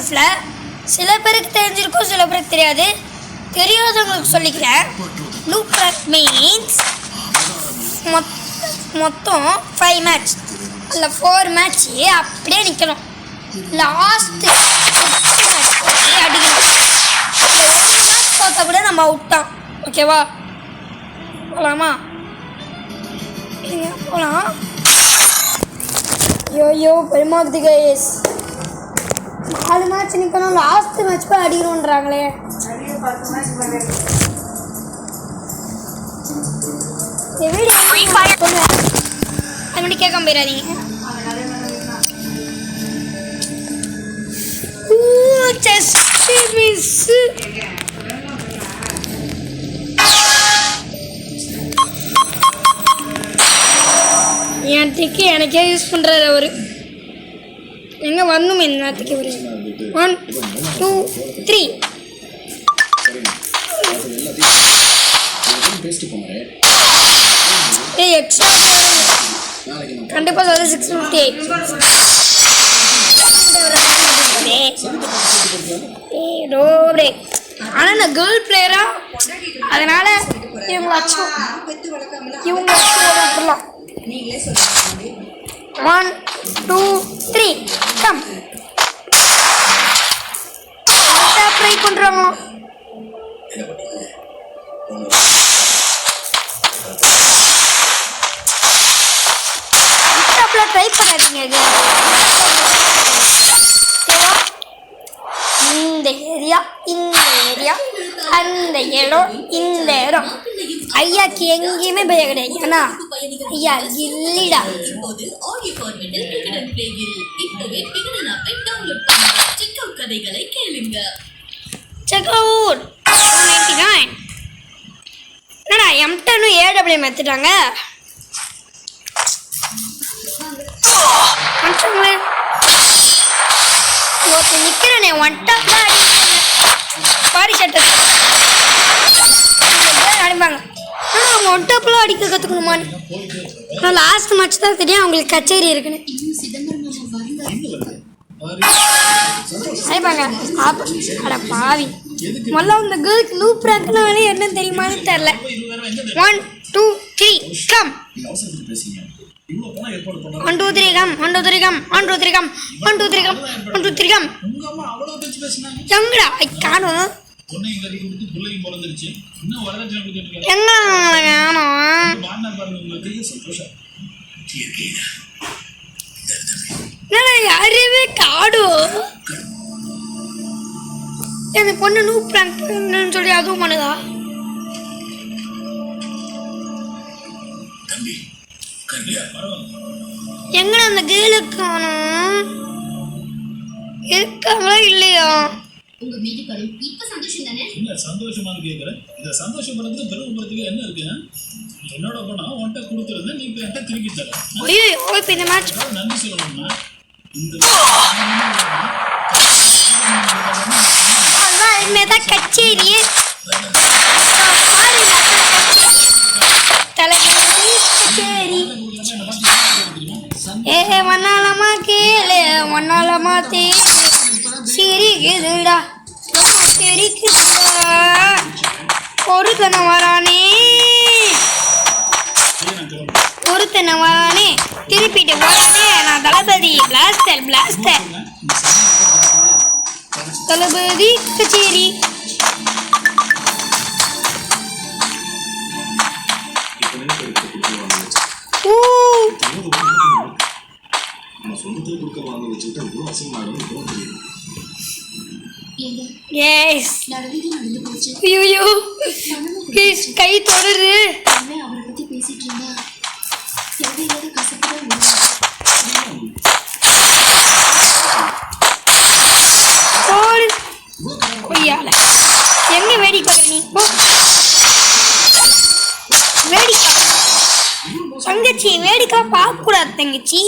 லைஃப்பில் சில பேருக்கு தெரிஞ்சிருக்கும், சில பேருக்கு தெரியாது. தெரியாதவங்களுக்கு சொல்லிக்கிறேன். லூப் ட்ராக் மீன்ஸ் மொத்தம் 5 மேட்ச் இல்லை 4 மேட்ச்சு அப்படியே நிற்கணும். லாஸ்ட்டு மேட்ச் அடிக்கணும். மேட்ச் பார்த்தா கூட நம்ம அவுட்டான். ஓகேவா? போகலாமா? போகலாம். ஐயோ பயமாகுது கைஸ். 4 மேட்ச் நிற்கணும், லாஸ்ட் மேட்ச் போய் அடிக்கணுன்றாங்களே. அது மட்டும் கேட்காம போயிடாதீங்க. என் டிக்கு எனக்கே யூஸ் பண்ணுறாரு அவரு. எங்கே வரணும் இந்த நேரத்துக்கு ஒரு 1 2 3 எக்ஸ்ட்ரா கண்டிப்பாக சொல்ல 658. ஆனால் நான் கேர்ள் பிளேயரா, அதனால இவங்க வச்சோம். விட்டுலாம். 1 2 3 கம். ட்ரை பண்ணுறாங்க. ட்ரை பண்ணாதீங்க. இந்த ஏரியா, இந்த ஏரியா, அந்த இடம், இந்த இடம். ஐயாக்கு எங்கேயுமே பயம் கிடையாது. ஏன்னா ஐயா இல்லடா. Check out. 99. என்னடா M10 AW எடுத்துட்டாங்க. நிக்கிறேனே ஒன்டாப் தான் பாடி சட்டை அடிப்பாங்க. ஆனால் அவங்க ஒன்டாப்லாம் அடிக்க கற்றுக்கணுமான்னு. ஆனால் லாஸ்ட் மேட்ச் தான் தெரியும் அவங்களுக்கு கச்சேரி இருக்குன்னு அடிப்பாங்க. அட பாவி. முதல்ல இந்த கேர்ளுக்கு லூப் ட்ராக்னாலே என்னன்னு தெரியுமான்னு தெரில. 1 2 3 come. 1 2 3 come. 1 2 3 come. 1 2 3 come. 1 2 3 come. 1 2 3 come. எங்கடா காணும்? எங்க யாருமே காடும். அந்த பொண்ணு லூப் ட்ராக்னு சொல்லி அதுவும் பண்ணுதா? எங்கடா அந்த கேளுக்கான இருக்காங்களா இல்லையா? உங்க வீட்டுக்கு இப்ப சந்தோஷம் தானே? இல்ல சந்தோஷமானு கேக்குறேன். இந்த சந்தோஷப்படுறதுக்கு பெருமைப்படுறதுக்கு என்ன இருக்கு? என்னோட பணம் உன்கிட்ட கொடுத்துருந்தா நீ என்கிட்ட திருப்பி தர. ஐயோ இப்போ இந்த மேட்ச் நன்றி சொல்லணும்னா இந்த அதான் இனிமேதான் கச்சேரியே. கச்சேரி ஒன்னாலமா கேளு ஒன்னாலமா தேடு சிரிக்குதுடா சிரிக்குதுடா ஒருத்தனை வரானே திருப்பிட்டு வரானே. நான் தளபதி பிளாஸ்டர் பிளாஸ்டர் தளபதி கச்சேரி. கை தொடரு. அவரை பத்தி பேசிட்டு இருந்தா எங்க வேடிக்கை நீ வேடிக்கை தங்கச்சி வேடிக்கை பார்க்க கூடாது தங்கச்சி.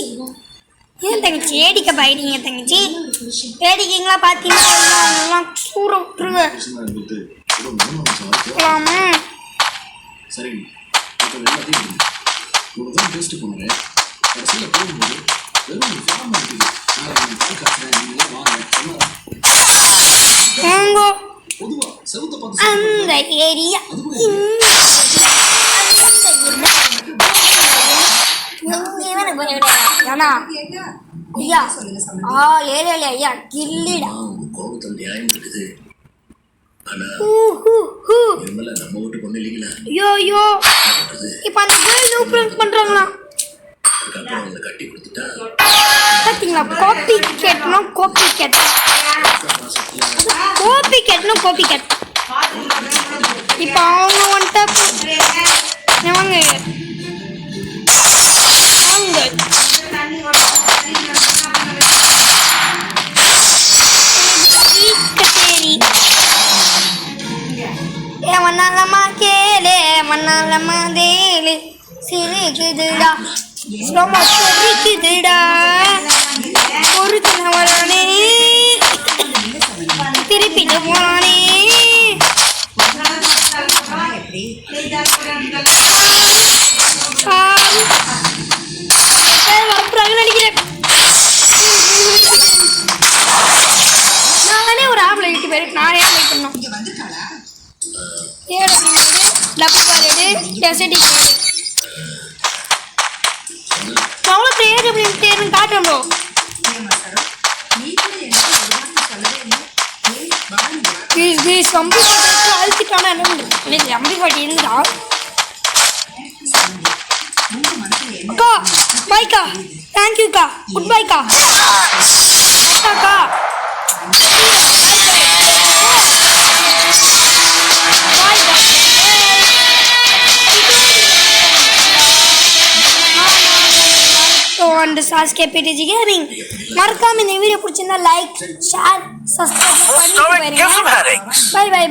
ஏன் தங்கச்சி வேடிக்கை பாயிட்டீங்க தங்கச்சி? வேடிக்கைங்களா பார்த்தீங்கன்னா சூற விட்டுருங்க. ஏரியா எங்கேயுமே எனக்கு பயம் கிடையாது ஏன்னா ஐயா ஏரியால ஐயா கில்லிடா உங்க கோபத்துல நியாயம் இருக்குது ஆனா நிர்மலா நம்ம வீட்டு பொண்ணு இல்லைங்களா ஐயோ இப்ப அந்த கேர்ள் இன்ஃப்ளூயன்ஸ் பண்றாங்களா அதுக்கப்புறம் அவங்களை கட்டி கொடுத்துட்டா பாத்தீங்களா காப்பி கேட்னா காப்பி கேட் இப்ப அவங்க வந்துட்டு வாங்க மண்ணாலமா கேளு மண்ணாலமா தேலு சிரிக்குதுடா ஸ்லோமா சிரிக்குதுடா ஒரு தினவரானே திருப்பிட்டு போனானே அப்புறம் நினைக்கிறேன் நானே ஒரு ஆப்பிள் வீட்டு பேரு நானே வெயிட் பண்ணோம் ஏழு லப்பு பாரு டெசர்டி அவ்வளோ பேர் எப்படி தேர்ன்னு காட்டுறோம் ப்ரோ கம்பி கட்டி அழுத்திட்டானா என்ன பண்ணுறது கம்பி கட்டி இருந்தா அக்கா பாய்க்கா தேங்க்யூக்கா குட் பாய்க்கா அக்கா and Sasuke PTG Gaming. மறக்காம இந்த வீடியோ பிடிச்சிருந்தா லைக் ஷேர் சப்ஸ்கிரைப் பண்ணி பாருங்க. Bye by.